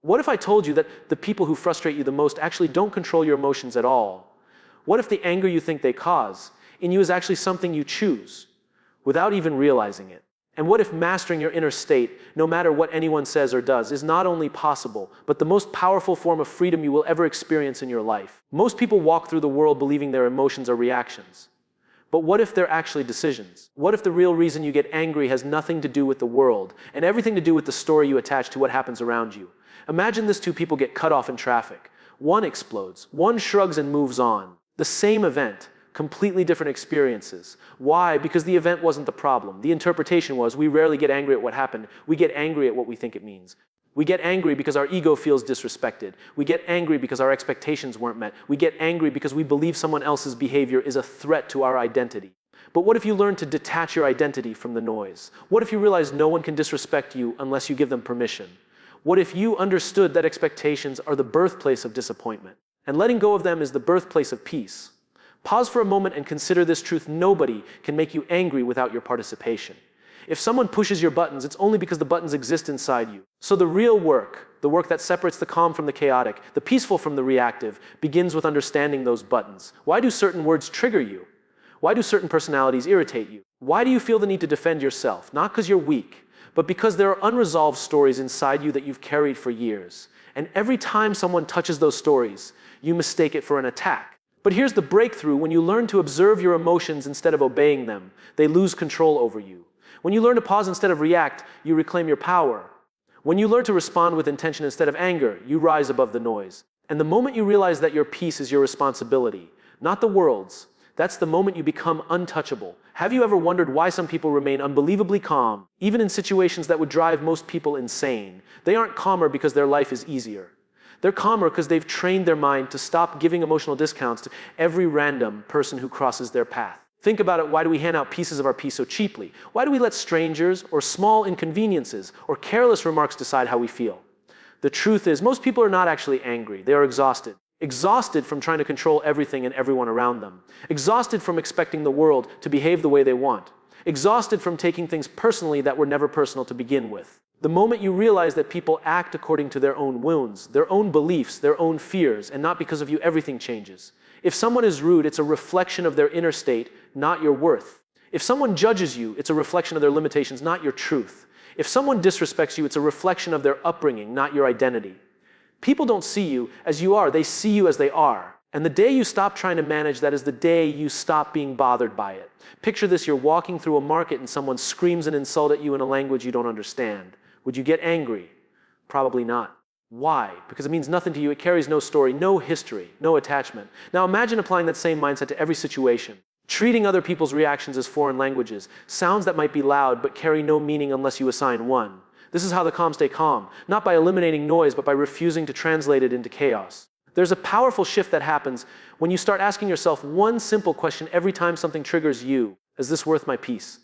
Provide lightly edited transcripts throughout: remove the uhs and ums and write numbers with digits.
What if I told you that the people who frustrate you the most actually don't control your emotions at all? What if the anger you think they cause in you is actually something you choose without even realizing it? And what if mastering your inner state, no matter what anyone says or does, is not only possible, but the most powerful form of freedom you will ever experience in your life? Most people walk through the world believing their emotions are reactions. But what if they're actually decisions? What if the real reason you get angry has nothing to do with the world and everything to do with the story you attach to what happens around you? Imagine this: two people get cut off in traffic. One explodes, one shrugs and moves on. The same event, completely different experiences. Why? Because the event wasn't the problem. The interpretation was, we rarely get angry at what happened. We get angry at what we think it means. We get angry because our ego feels disrespected. We get angry because our expectations weren't met. We get angry because we believe someone else's behavior is a threat to our identity. But what if you learn to detach your identity from the noise? What if you realize no one can disrespect you unless you give them permission? What if you understood that expectations are the birthplace of disappointment, and letting go of them is the birthplace of peace? Pause for a moment and consider this truth: nobody can make you angry without your participation. If someone pushes your buttons, it's only because the buttons exist inside you. So the real work, the work that separates the calm from the chaotic, the peaceful from the reactive, begins with understanding those buttons. Why do certain words trigger you? Why do certain personalities irritate you? Why do you feel the need to defend yourself? Not because you're weak, but because there are unresolved stories inside you that you've carried for years. And every time someone touches those stories, you mistake it for an attack. But here's the breakthrough: when you learn to observe your emotions instead of obeying them, they lose control over you. When you learn to pause instead of react, you reclaim your power. When you learn to respond with intention instead of anger, you rise above the noise. And the moment you realize that your peace is your responsibility, not the world's, that's the moment you become untouchable. Have you ever wondered why some people remain unbelievably calm, even in situations that would drive most people insane? They aren't calmer because their life is easier. They're calmer because they've trained their mind to stop giving emotional discounts to every random person who crosses their path. Think about it: why do we hand out pieces of our peace so cheaply? Why do we let strangers or small inconveniences or careless remarks decide how we feel? The truth is, most people are not actually angry. They are exhausted. Exhausted from trying to control everything and everyone around them. Exhausted from expecting the world to behave the way they want. Exhausted from taking things personally that were never personal to begin with. The moment you realize that people act according to their own wounds, their own beliefs, their own fears, and not because of you, everything changes. If someone is rude, it's a reflection of their inner state, not your worth. If someone judges you, it's a reflection of their limitations, not your truth. If someone disrespects you, it's a reflection of their upbringing, not your identity. People don't see you as you are, they see you as they are. And the day you stop trying to manage that is the day you stop being bothered by it. Picture this: you're walking through a market and someone screams an insult at you in a language you don't understand. Would you get angry? Probably not. Why? Because it means nothing to you. It carries no story, no history, no attachment. Now imagine applying that same mindset to every situation. Treating other people's reactions as foreign languages, sounds that might be loud but carry no meaning unless you assign one. This is how the calm stay calm, not by eliminating noise, but by refusing to translate it into chaos. There's a powerful shift that happens when you start asking yourself one simple question every time something triggers you. Is this worth my peace?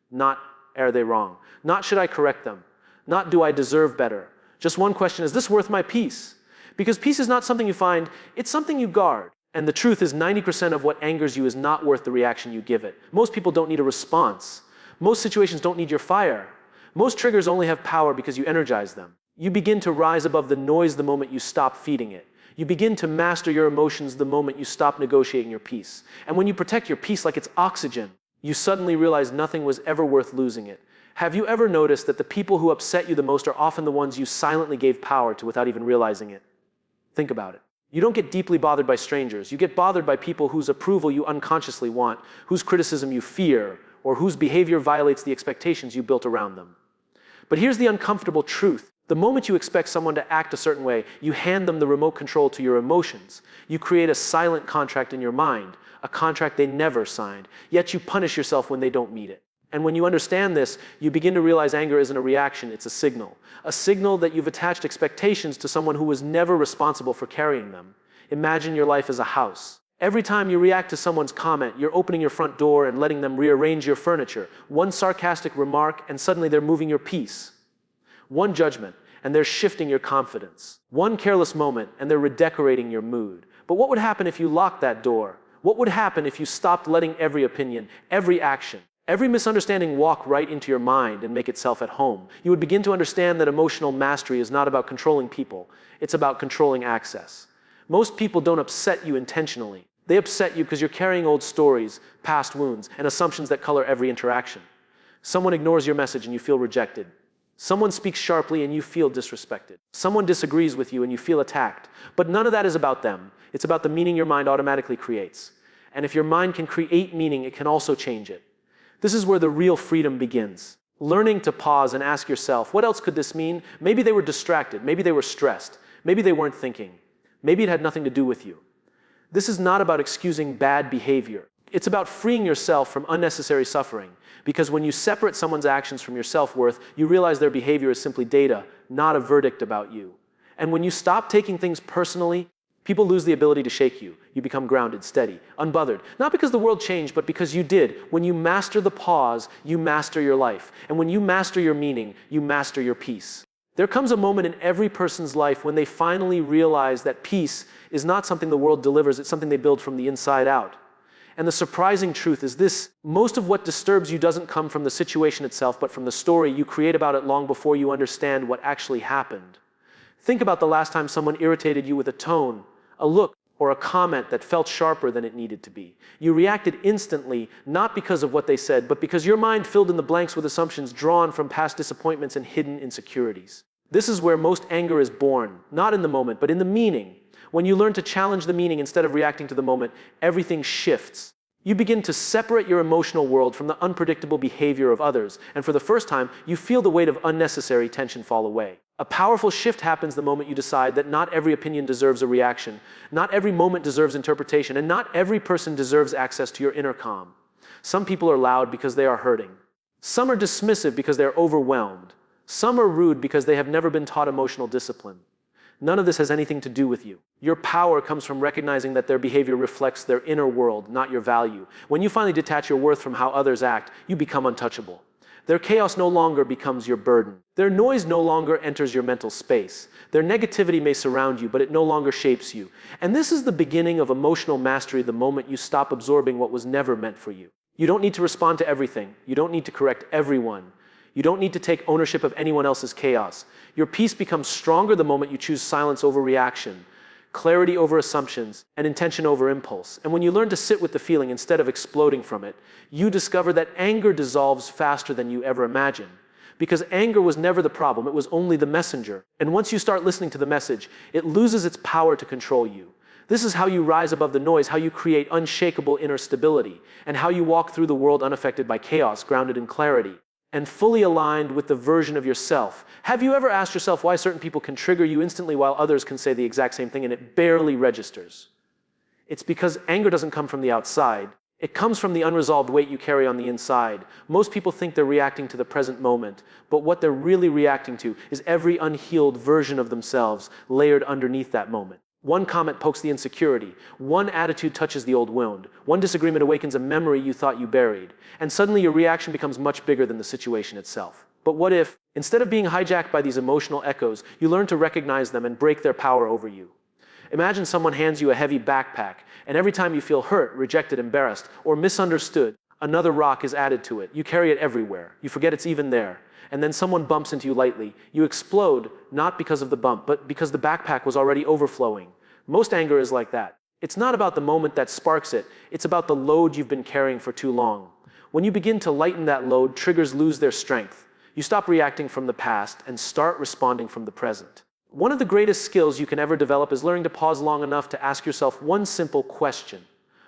Not, are they wrong? Not, should I correct them? Not, do I deserve better? Just one question: is this worth my peace? Because peace is not something you find, it's something you guard. And the truth is, 90% of what angers you is not worth the reaction you give it. Most people don't need a response. Most situations don't need your fire. Most triggers only have power because you energize them. You begin to rise above the noise the moment you stop feeding it. You begin to master your emotions the moment you stop negotiating your peace. And when you protect your peace like it's oxygen, you suddenly realize nothing was ever worth losing it. Have you ever noticed that the people who upset you the most are often the ones you silently gave power to without even realizing it? Think about it. You don't get deeply bothered by strangers. You get bothered by people whose approval you unconsciously want, whose criticism you fear, or whose behavior violates the expectations you built around them. But here's the uncomfortable truth. The moment you expect someone to act a certain way, you hand them the remote control to your emotions. You create a silent contract in your mind, a contract they never signed, yet you punish yourself when they don't meet it. And when you understand this, you begin to realize anger isn't a reaction, it's a signal. A signal that you've attached expectations to someone who was never responsible for carrying them. Imagine your life as a house. Every time you react to someone's comment, you're opening your front door and letting them rearrange your furniture. One sarcastic remark, and suddenly they're moving your peace. One judgment, and they're shifting your confidence. One careless moment, and they're redecorating your mood. But what would happen if you locked that door? What would happen if you stopped letting every opinion, every action, Every misunderstanding walk right into your mind and make itself at home. You would begin to understand that emotional mastery is not about controlling people, it's about controlling access. Most people don't upset you intentionally. They upset you because you're carrying old stories, past wounds, and assumptions that color every interaction. Someone ignores your message and you feel rejected. Someone speaks sharply and you feel disrespected. Someone disagrees with you and you feel attacked. But none of that is about them. It's about the meaning your mind automatically creates. And if your mind can create meaning, it can also change it. This is where the real freedom begins. Learning to pause and ask yourself, what else could this mean? Maybe they were distracted. Maybe they were stressed. Maybe they weren't thinking. Maybe it had nothing to do with you. This is not about excusing bad behavior. It's about freeing yourself from unnecessary suffering. Because when you separate someone's actions from your self-worth, you realize their behavior is simply data, not a verdict about you. And when you stop taking things personally, people lose the ability to shake you. You become grounded, steady, unbothered. Not because the world changed, but because you did. When you master the pause, you master your life. And when you master your meaning, you master your peace. There comes a moment in every person's life when they finally realize that peace is not something the world delivers, it's something they build from the inside out. And the surprising truth is this: most of what disturbs you doesn't come from the situation itself, but from the story you create about it long before you understand what actually happened. Think about the last time someone irritated you with a tone, a look, or a comment that felt sharper than it needed to be. You reacted instantly, not because of what they said, but because your mind filled in the blanks with assumptions drawn from past disappointments and hidden insecurities. This is where most anger is born, not in the moment, but in the meaning. When you learn to challenge the meaning instead of reacting to the moment, everything shifts. You begin to separate your emotional world from the unpredictable behavior of others, and for the first time, you feel the weight of unnecessary tension fall away. A powerful shift happens the moment you decide that not every opinion deserves a reaction, not every moment deserves interpretation, and not every person deserves access to your inner calm. Some people are loud because they are hurting. Some are dismissive because they are overwhelmed. Some are rude because they have never been taught emotional discipline. None of this has anything to do with you. Your power comes from recognizing that their behavior reflects their inner world, not your value. When you finally detach your worth from how others act, you become untouchable. Their chaos no longer becomes your burden. Their noise no longer enters your mental space. Their negativity may surround you, but it no longer shapes you. And this is the beginning of emotional mastery the moment you stop absorbing what was never meant for you. You don't need to respond to everything. You don't need to correct everyone. You don't need to take ownership of anyone else's chaos. Your peace becomes stronger the moment you choose silence over reaction, clarity over assumptions, and intention over impulse. And when you learn to sit with the feeling instead of exploding from it, you discover that anger dissolves faster than you ever imagined. Because anger was never the problem, it was only the messenger. And once you start listening to the message, it loses its power to control you. This is how you rise above the noise, how you create unshakable inner stability, and how you walk through the world unaffected by chaos, grounded in clarity, and fully aligned with the version of yourself. Have you ever asked yourself why certain people can trigger you instantly while others can say the exact same thing and it barely registers? It's because anger doesn't come from the outside. It comes from the unresolved weight you carry on the inside. Most people think they're reacting to the present moment, but what they're really reacting to is every unhealed version of themselves layered underneath that moment. One comment pokes the insecurity. One attitude touches the old wound. One disagreement awakens a memory you thought you buried. And suddenly your reaction becomes much bigger than the situation itself. But what if, instead of being hijacked by these emotional echoes, you learn to recognize them and break their power over you? Imagine someone hands you a heavy backpack, and every time you feel hurt, rejected, embarrassed, or misunderstood, another rock is added to it. You carry it everywhere. You forget it's even there. And then someone bumps into you lightly. You explode, not because of the bump, but because the backpack was already overflowing. Most anger is like that. It's not about the moment that sparks it. It's about the load you've been carrying for too long. When you begin to lighten that load, triggers lose their strength. You stop reacting from the past and start responding from the present. One of the greatest skills you can ever develop is learning to pause long enough to ask yourself one simple question.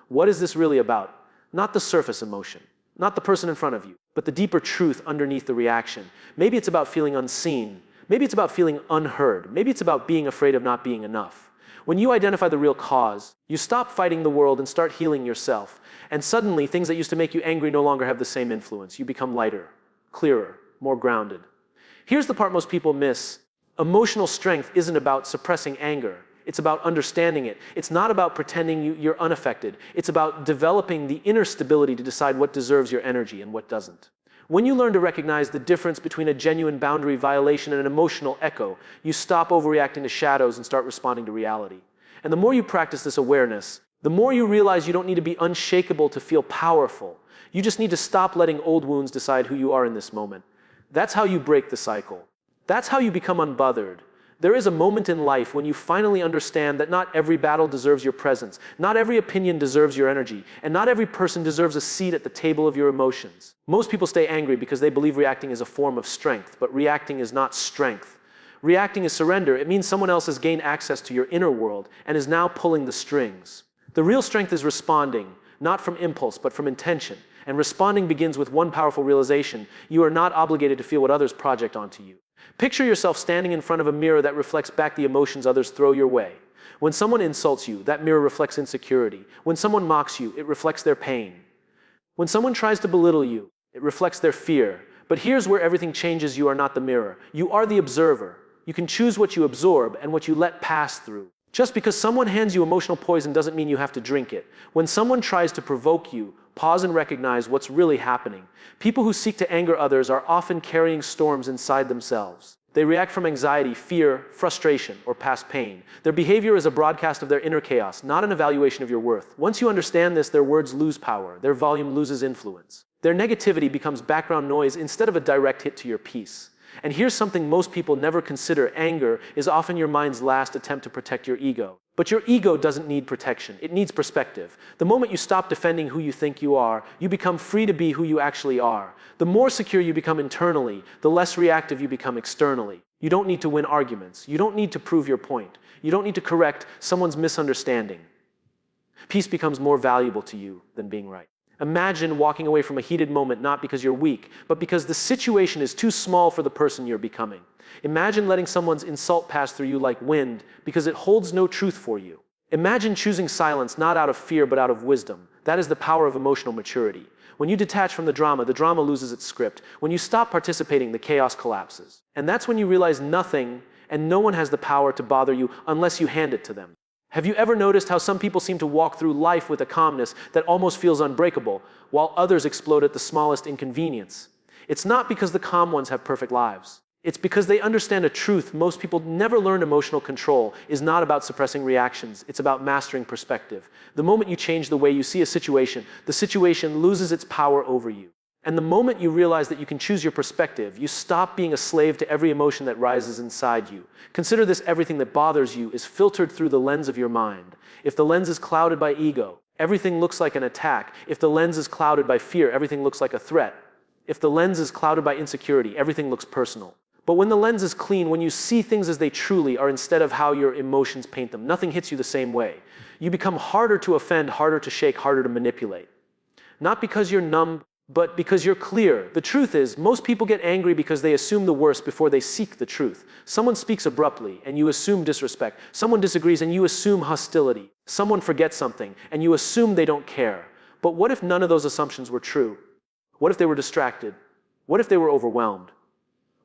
What is this really about? Not the surface emotion, not the person in front of you, but the deeper truth underneath the reaction. Maybe it's about feeling unseen. Maybe it's about feeling unheard. Maybe it's about being afraid of not being enough. When you identify the real cause, you stop fighting the world and start healing yourself. And suddenly, things that used to make you angry no longer have the same influence. You become lighter, clearer, more grounded. Here's the part most people miss. Emotional strength isn't about suppressing anger. It's about understanding it. It's not about pretending you're unaffected. It's about developing the inner stability to decide what deserves your energy and what doesn't. When you learn to recognize the difference between a genuine boundary violation and an emotional echo, you stop overreacting to shadows and start responding to reality. And the more you practice this awareness, The more you realize you don't need to be unshakable to feel powerful, you just need to stop letting old wounds decide who you are in this moment. That's how you break the cycle. That's how you become unbothered. There is a moment in life when you finally understand that not every battle deserves your presence, not every opinion deserves your energy, and not every person deserves a seat at the table of your emotions. Most people stay angry because they believe reacting is a form of strength, but reacting is not strength. Reacting is surrender. It means someone else has gained access to your inner world and is now pulling the strings. The real strength is responding, not from impulse, but from intention. And responding begins with one powerful realization: you are not obligated to feel what others project onto you. Picture yourself standing in front of a mirror that reflects back the emotions others throw your way. When someone insults you, that mirror reflects insecurity. When someone mocks you, it reflects their pain. When someone tries to belittle you, it reflects their fear. But here's where everything changes. You are not the mirror. You are the observer. You can choose what you absorb and what you let pass through. Just because someone hands you emotional poison doesn't mean you have to drink it. When someone tries to provoke you, pause and recognize what's really happening. People who seek to anger others are often carrying storms inside themselves. They react from anxiety, fear, frustration, or past pain. Their behavior is a broadcast of their inner chaos, not an evaluation of your worth. Once you understand this, their words lose power. Their volume loses influence. Their negativity becomes background noise instead of a direct hit to your peace. And here's something most people never consider. Anger is often your mind's last attempt to protect your ego. But your ego doesn't need protection. It needs perspective. The moment you stop defending who you think you are, you become free to be who you actually are. The more secure you become internally, the less reactive you become externally. You don't need to win arguments. You don't need to prove your point. You don't need to correct someone's misunderstanding. Peace becomes more valuable to you than being right. Imagine walking away from a heated moment not because you're weak, but because the situation is too small for the person you're becoming. Imagine letting someone's insult pass through you like wind because it holds no truth for you. Imagine choosing silence not out of fear but out of wisdom. That is the power of emotional maturity. When you detach from the drama loses its script. When you stop participating, the chaos collapses. And that's when you realize nothing and no one has the power to bother you unless you hand it to them. Have you ever noticed how some people seem to walk through life with a calmness that almost feels unbreakable, while others explode at the smallest inconvenience? It's not because the calm ones have perfect lives. It's because they understand a truth most people never learned. Emotional control is not about suppressing reactions. It's about mastering perspective. The moment you change the way you see a situation, the situation loses its power over you. And the moment you realize that you can choose your perspective, you stop being a slave to every emotion that rises inside you. Consider this: everything that bothers you is filtered through the lens of your mind. If the lens is clouded by ego, everything looks like an attack. If the lens is clouded by fear, everything looks like a threat. If the lens is clouded by insecurity, everything looks personal. But when the lens is clean, when you see things as they truly are instead of how your emotions paint them, nothing hits you the same way. You become harder to offend, harder to shake, harder to manipulate. Not because you're numb, but because you're clear. The truth is, most people get angry because they assume the worst before they seek the truth. Someone speaks abruptly, and you assume disrespect. Someone disagrees, and you assume hostility. Someone forgets something, and you assume they don't care. But what if none of those assumptions were true? What if they were distracted? What if they were overwhelmed?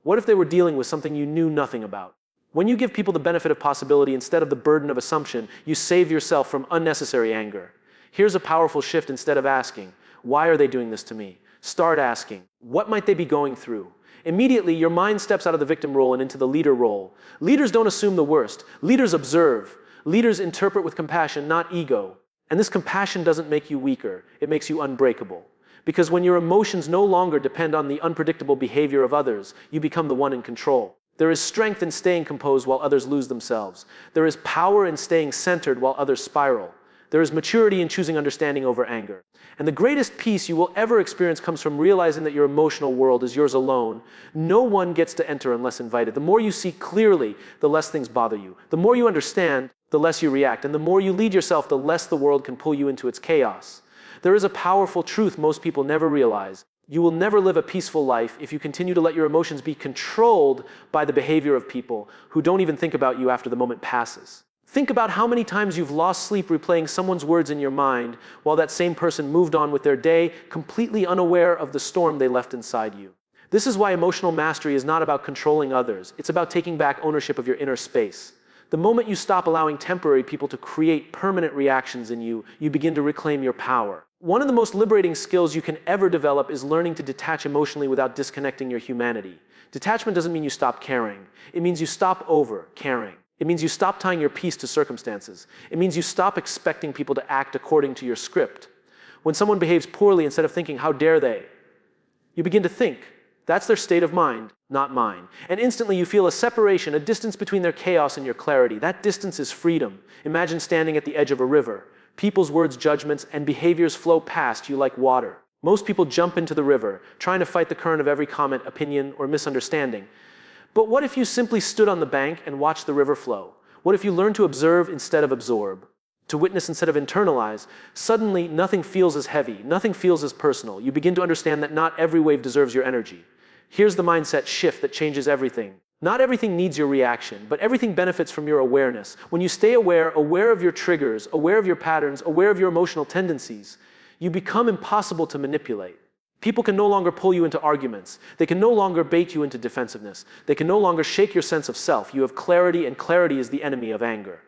What if they were dealing with something you knew nothing about? When you give people the benefit of possibility instead of the burden of assumption, you save yourself from unnecessary anger. Here's a powerful shift. Instead of asking, "Why are they doing this to me?" start asking, "What might they be going through?" Immediately, your mind steps out of the victim role and into the leader role. Leaders don't assume the worst. Leaders observe. Leaders interpret with compassion, not ego. And this compassion doesn't make you weaker. It makes you unbreakable. Because when your emotions no longer depend on the unpredictable behavior of others, you become the one in control. There is strength in staying composed while others lose themselves. There is power in staying centered while others spiral. There is maturity in choosing understanding over anger. And the greatest peace you will ever experience comes from realizing that your emotional world is yours alone. No one gets to enter unless invited. The more you see clearly, the less things bother you. The more you understand, the less you react. And the more you lead yourself, the less the world can pull you into its chaos. There is a powerful truth most people never realize. You will never live a peaceful life if you continue to let your emotions be controlled by the behavior of people who don't even think about you after the moment passes. Think about how many times you've lost sleep replaying someone's words in your mind while that same person moved on with their day, completely unaware of the storm they left inside you. This is why emotional mastery is not about controlling others. It's about taking back ownership of your inner space. The moment you stop allowing temporary people to create permanent reactions in you, you begin to reclaim your power. One of the most liberating skills you can ever develop is learning to detach emotionally without disconnecting your humanity. Detachment doesn't mean you stop caring. It means you stop over-caring. It means you stop tying your peace to circumstances. It means you stop expecting people to act according to your script. When someone behaves poorly, instead of thinking, how dare they, you begin to think, that's their state of mind, not mine. And instantly you feel a separation, a distance between their chaos and your clarity. That distance is freedom. Imagine standing at the edge of a river. People's words, judgments, and behaviors flow past you like water. Most people jump into the river, trying to fight the current of every comment, opinion, or misunderstanding. But what if you simply stood on the bank and watched the river flow? What if you learned to observe instead of absorb? To witness instead of internalize? Suddenly, nothing feels as heavy, nothing feels as personal. You begin to understand that not every wave deserves your energy. Here's the mindset shift that changes everything. Not everything needs your reaction, but everything benefits from your awareness. When you stay aware of your triggers, aware of your patterns, aware of your emotional tendencies, you become impossible to manipulate. People can no longer pull you into arguments. They can no longer bait you into defensiveness. They can no longer shake your sense of self. You have clarity, and clarity is the enemy of anger.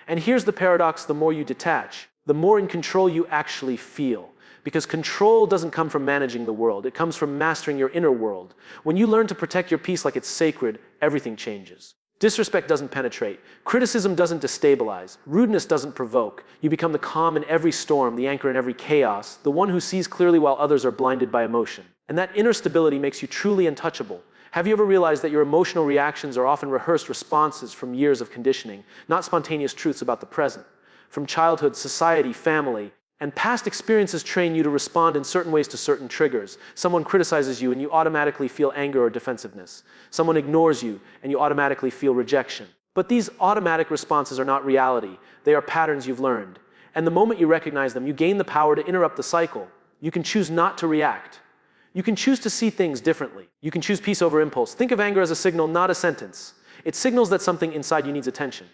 And here's the paradox: the more you detach, the more in control you actually feel. Because control doesn't come from managing the world. It comes from mastering your inner world. When you learn to protect your peace like it's sacred, everything changes. Disrespect doesn't penetrate. Criticism doesn't destabilize. Rudeness doesn't provoke. You become the calm in every storm, the anchor in every chaos, the one who sees clearly while others are blinded by emotion. And that inner stability makes you truly untouchable. Have you ever realized that your emotional reactions are often rehearsed responses from years of conditioning, not spontaneous truths about the present? From childhood, society, family, and past experiences train you to respond in certain ways to certain triggers. Someone criticizes you and you automatically feel anger or defensiveness. Someone ignores you and you automatically feel rejection. But these automatic responses are not reality. They are patterns you've learned. And the moment you recognize them, you gain the power to interrupt the cycle. You can choose not to react. You can choose to see things differently. You can choose peace over impulse. Think of anger as a signal, not a sentence. It signals that something inside you needs attention.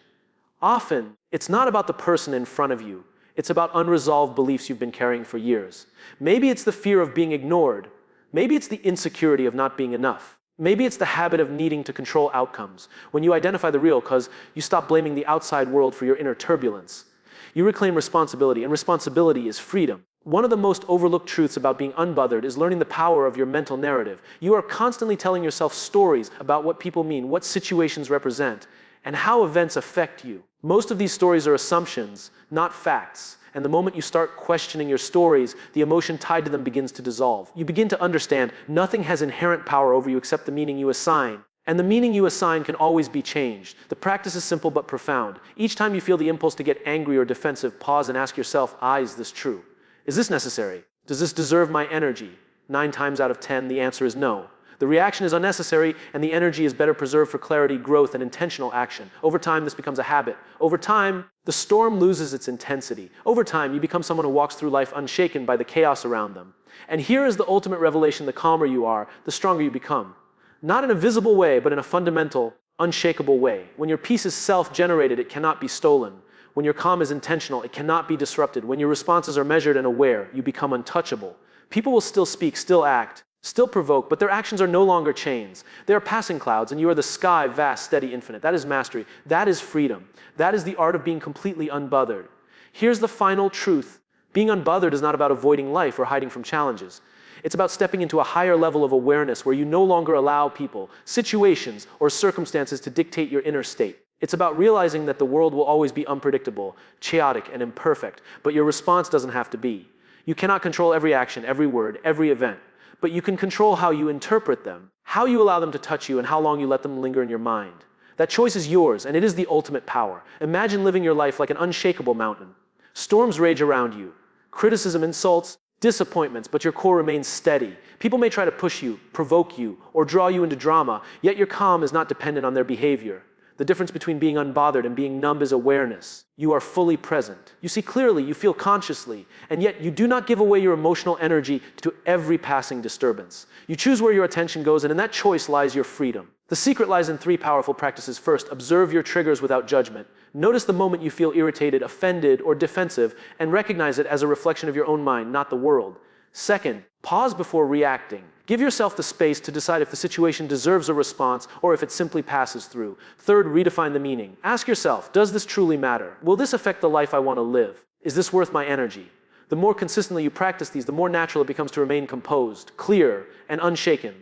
Often, it's not about the person in front of you. It's about unresolved beliefs you've been carrying for years. Maybe it's the fear of being ignored. Maybe it's the insecurity of not being enough. Maybe it's the habit of needing to control outcomes. When you identify the real, because you stop blaming the outside world for your inner turbulence, you reclaim responsibility, and responsibility is freedom. One of the most overlooked truths about being unbothered is learning the power of your mental narrative. You are constantly telling yourself stories about what people mean, what situations represent, and how events affect you. Most of these stories are assumptions, not facts. And the moment you start questioning your stories, the emotion tied to them begins to dissolve. You begin to understand nothing has inherent power over you except the meaning you assign. And the meaning you assign can always be changed. The practice is simple but profound. Each time you feel the impulse to get angry or defensive, pause and ask yourself, is this true? Is this necessary? Does this deserve my energy? 9 times out of 10, the answer is no. The reaction is unnecessary, and the energy is better preserved for clarity, growth, and intentional action. Over time, this becomes a habit. Over time, the storm loses its intensity. Over time, you become someone who walks through life unshaken by the chaos around them. And here is the ultimate revelation: the calmer you are, the stronger you become. Not in a visible way, but in a fundamental, unshakable way. When your peace is self-generated, it cannot be stolen. When your calm is intentional, it cannot be disrupted. When your responses are measured and aware, you become untouchable. People will still speak, still act, still provoke, but their actions are no longer chains. They are passing clouds, and you are the sky, vast, steady, infinite. That is mastery. That is freedom. That is the art of being completely unbothered. Here's the final truth. Being unbothered is not about avoiding life or hiding from challenges. It's about stepping into a higher level of awareness where you no longer allow people, situations, or circumstances to dictate your inner state. It's about realizing that the world will always be unpredictable, chaotic, and imperfect, but your response doesn't have to be. You cannot control every action, every word, every event. But you can control how you interpret them, how you allow them to touch you, and how long you let them linger in your mind. That choice is yours, and it is the ultimate power. Imagine living your life like an unshakable mountain. Storms rage around you, criticism, insults, disappointments, but your core remains steady. People may try to push you, provoke you, or draw you into drama, yet your calm is not dependent on their behavior. The difference between being unbothered and being numb is awareness. You are fully present. You see clearly, you feel consciously, and yet you do not give away your emotional energy to every passing disturbance. You choose where your attention goes, and in that choice lies your freedom. The secret lies in 3 powerful practices. First, observe your triggers without judgment. Notice the moment you feel irritated, offended, or defensive, and recognize it as a reflection of your own mind, not the world. Second, pause before reacting. Give yourself the space to decide if the situation deserves a response or if it simply passes through. Third, redefine the meaning. Ask yourself, does this truly matter? Will this affect the life I want to live? Is this worth my energy? The more consistently you practice these, the more natural it becomes to remain composed, clear, and unshaken.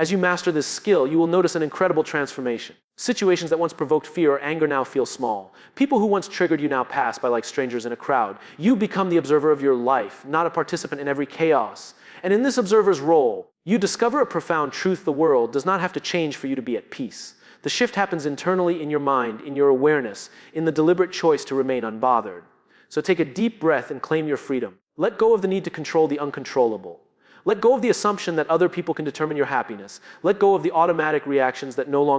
As you master this skill, you will notice an incredible transformation. Situations that once provoked fear or anger now feel small. People who once triggered you now pass by like strangers in a crowd. You become the observer of your life, not a participant in every chaos. And in this observer's role, you discover a profound truth: the world does not have to change for you to be at peace. The shift happens internally in your mind, in your awareness, in the deliberate choice to remain unbothered. So take a deep breath and claim your freedom. Let go of the need to control the uncontrollable. Let go of the assumption that other people can determine your happiness. Let go of the automatic reactions that no longer